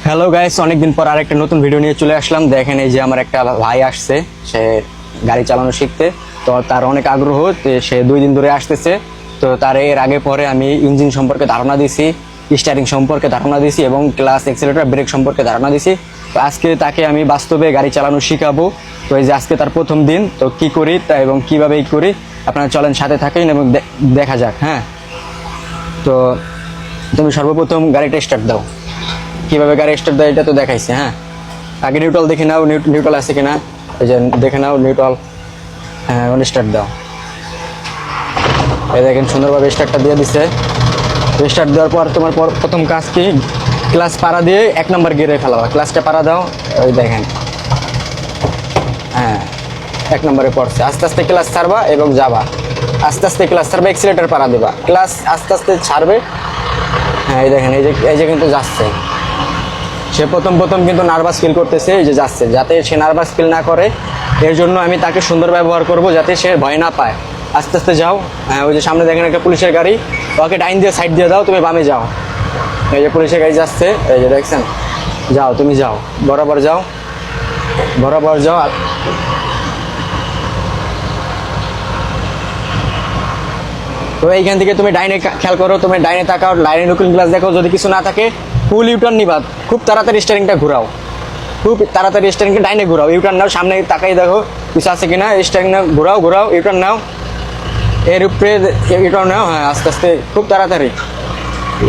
Hello guys, অনেকদিন পর আরেকটা নতুন ভিডিও নিয়ে চলে আসলাম। দেখেন এই যে আমার একটা ভাই আসছে, সে গাড়ি চালানো শিখতে। তো তার অনেক আগ্রহ, তো সে 2 দিন ধরে আসতেছে। তো তার এর আগে পরে আমি ইঞ্জিন সম্পর্কে ধারণা দিছি, স্টারিং সম্পর্কে ধারণা দিছি এবং ক্লাস এক্সেলেটর ব্রেক সম্পর্কে ধারণা দিছি। তো আজকে তাকে আমি বাস্তবে গাড়ি চালানো শিখাবো। তো এই যে আজকে তার প্রথম দিন, তো কি করি তা এবং কিভাবে করি আপনারা চলেন সাথে থাকেন এবং দেখা যাক। হ্যাঁ, তো তুমি সর্বপ্রথম গাড়িটা স্টার্ট দাও। কিভাবে গাড়ি স্টার্ট দেয় এটা তো দেখাইছে। হ্যাঁ, আগে নিউট্রাল দেখে নাও, নিউট্রাল আছে কিনা, এই যে দেখে নাও নিউট্রাল। হ্যাঁ, এখন স্টার্ট দাও। এই দেখেন সুন্দরভাবে স্টার্টটা দিয়ে দিছে। স্টার্ট দেওয়ার পর তোমার প্রথম কাজ কি, ক্লাস পাড়া দিয়ে 1 নম্বর গিয়ারে ফেলাও। ক্লাসটা পাড়া দাও, ওই দেখেন। হ্যাঁ, 1 নম্বরে পড়ছে। আস্তে আস্তে ক্লাস ছাড়বা এবং যাবা, আস্তে আস্তে ক্লাস ছাড়বে, এক্সিলেটর পাড়া দেবা, ক্লাস আস্তে আস্তে ছাড়বে। হ্যাঁ, এই দেখেন, এই যে কিন্তু যাচ্ছে। সে প্রথম কিন্তু নার্ভাস ফিল করতেছে, এই যে যাচ্ছে। যাতে সে নার্ভাস ফিল না করে এর জন্য আমি তাকে সুন্দর ব্যবহার করব, যাতে সে ভয় না পায়। আস্তে আস্তে যাও। হ্যাঁ, ওই যে সামনে দেখেন একটা পুলিশের গাড়ি, ওকে ডাইন দিয়ে সাইড দিয়ে দাও, তুমি বামে যাও। এই যে পুলিশের গাড়ি যাচ্ছে, এই যে দেখছেন। যাও, তুমি যাও, বরাবর যাও, বরাবর যাও। তো এইখান থেকে তুমি ডাইনে খেয়াল করো, তুমি ডাইনে তাকাও, লাইনে লুকিং গ্লাস দেখো, যদি কিছু না থাকে ফুল ইউটার্ন নিবা। খুব তাড়াতাড়ি স্টিয়ারিংটা ঘোরাও, খুব তাড়াতাড়ি স্টিয়ারিংটা ডাইনে ঘোরাও, ইউটার্ন নাও, সামনে তাকাই দেখো কিছু আছে কিনা, স্টিয়ারিং নাও, ঘোরাও, ইউটার্ন নাও, এর উপরে ইউটার্ন নাও। হ্যাঁ, আস্তে আস্তে, খুব তাড়াতাড়ি।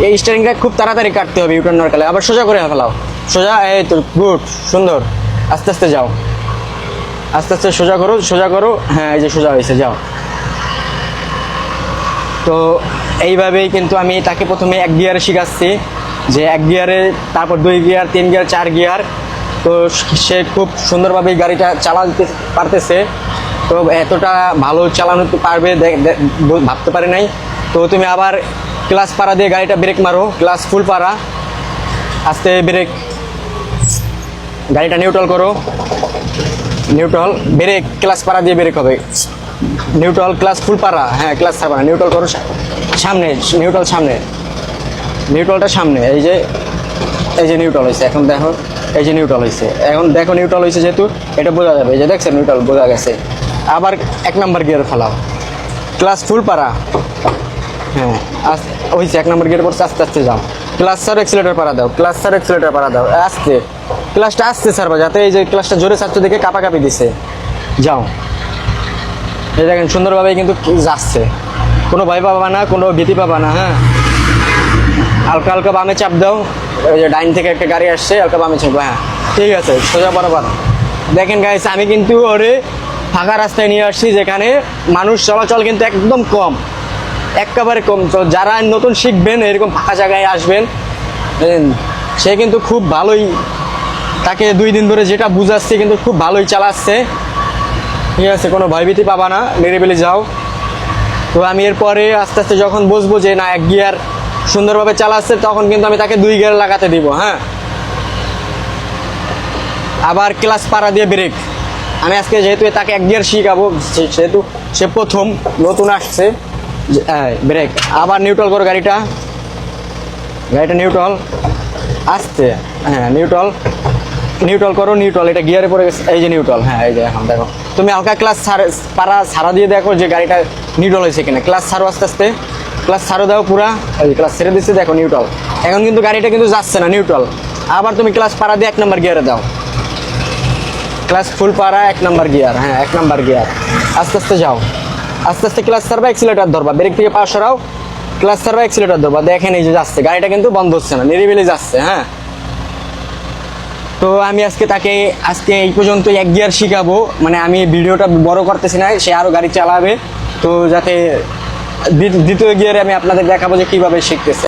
এই স্টিয়ারিংটা খুব তাড়াতাড়ি কাটতে হবে ইউটার্ন নেওয়ার কালে। আবার সোজা করে ফেলাও, সোজা, এই তো, গুড, সুন্দর। আস্তে আস্তে যাও, আস্তে আস্তে সোজা করো। হ্যাঁ, এই যে সোজা হয়েছে, যাও। তো এইভাবেই কিন্তু আমি তাকে প্রথমে 1 গিয়ারে শিখাচ্ছি, যে 1 গিয়ারে, তারপর 2 গিয়ার, 3 গিয়ার, 4 গিয়ার। তো সে খুব সুন্দরভাবেই গাড়িটা চালাতে পারতেছে। তো এতটা ভালো চালানো পারবে ভাবতে পারি নাই। তো তুমি আবার ক্লাস পাড়া দিয়ে গাড়িটা ব্রেক মারো, ক্লাস ফুল পাড়া, আস্তে ব্রেক, গাড়িটা নিউট্রাল করো, নিউট্রাল ব্রেক, ক্লাস পাড়া দিয়ে ব্রেক হবে, নিউট্রাল, ক্লাস ফুল পাড়া। হ্যাঁ, ক্লাস ছাড়বা না, নিউট্রাল করো, সামনে নিউট্রাল, সামনে নিউট্রালটা সামনে। এই যে নিউট্রাল হয়েছে, এখন দেখো, এই যে নিউট্রাল হয়েছে, এখন দেখো নিউট্রাল হয়েছে, যেহেতু এটা বোঝা যাবে। এই যে দেখছেন নিউট্রাল বোঝা গেছে। আবার 1 নম্বর গিয়ার ফেলাও, ক্লাস ফুল পাড়া। হ্যাঁ, হয়েছে, 1 নম্বর গিয়ার পড়ছে, আস্তে আস্তে যাও। ক্লাস ছাড়ো, এক্সিলেটর পাড়া দাও, ক্লাস ছাড়ো, এক্সিলেটর পাড়া দাও, আস্তে, ক্লাসটা আস্তে ছাড়বা, যাতে এই যে ক্লাসটা জোরে ছাড়তে দেখে কাঁপাকাঁপি দিছে। যাও, এই দেখেন সুন্দরভাবে কিন্তু যাচ্ছে, কোনো ভয় পাবা না, কোনো ভীতি পাবা না। হ্যাঁ, হালকা হালকা বামে চাপ দাও, ওই যে ডাইন থেকে একটা গাড়ি আসছে, হালকা বামে চাপ। হ্যাঁ, ঠিক আছে, সোজা বরাবর। দেখেন গাইস, আমি কিন্তু ওরে ফাঁকা রাস্তায় নিয়ে আসছি, যেখানে মানুষ চলাচল কিন্তু একদম কম, একেবারে কম। তো যারা নতুন শিখবেন, এরকম ফাঁকা জায়গায় আসবেন, সে কিন্তু খুব ভালোই, তাকে 2 দিন ধরে যেটা বুঝাচ্ছে কিন্তু খুব ভালোই চালাচ্ছে। ঠিক আছে, কোনো ভয়ভীতি পাবা না, নিরিবিলি যাও। তো আমি এরপরে আস্তে আস্তে যখন বুঝবো যে না 1 গিয়ার সুন্দরভাবে চালাচ্ছে, তখন কিন্তু আমি তাকে 2 গিয়ার লাগাতে দিব। হ্যাঁ, আবার ক্লাস পাড়া দিয়ে ব্রেক। আমি আজকে যেহেতু তাকে 1 গিয়ার শিখাবো, সেহেতু সে প্রথম নতুন আসছে। ব্রেক, আবার নিউট্রাল করো গাড়িটা নিউট্রাল, আস্তে। হ্যাঁ, নিউট্রাল করো, নিউট্রাল, এটা গিয়ারে পড়ে গেছে, এই যে নিউট্রাল। হ্যাঁ, এই যে এখন দেখো, তুমি হালকা ক্লাস ছাড়া দিয়ে দেখো যে গাড়িটা নিউট্রাল হয়েছে কিনা। ক্লাস ছাড়ো, আস্তে আস্তে ক্লাস ছাড়ো দাও পুরা, এই যে ক্লাস ছেড়ে দিচ্ছে, দেখো নিউট্রাল। এখন কিন্তু গাড়িটা কিন্তু যাচ্ছে না, নিউট্রাল। আবার তুমি ক্লাস পাড়া দিয়ে 1 নম্বর গিয়ারে দাও, ক্লাস ফুল পাড়া, 1 নম্বর গিয়ার। হ্যাঁ, 1 নম্বর গিয়ার, আস্তে আস্তে যাও, আস্তে আস্তে ক্লাস ছাড়বা, এক্সিলেটর ধরবা, ব্রেক থেকে পা সরাও, ক্লাস ছাড়বা, এক্সিলেটর ধরবা। দেখেন এই যে যাচ্ছে, গাড়িটা কিন্তু বন্ধ হচ্ছে না, নিরিবিলি যাচ্ছে। হ্যাঁ, তো আমি তাকে এই পর্যন্ত 1 গিয়ার শিখাবো, মানে আমি ভিডিওটা বড় করতেছি না, সে আরো গাড়ি চালাবে। তো যাতে দ্বিতীয় গিয়ারে আমি আপনাদের দেখাবো যে কিভাবে শিখতেছে।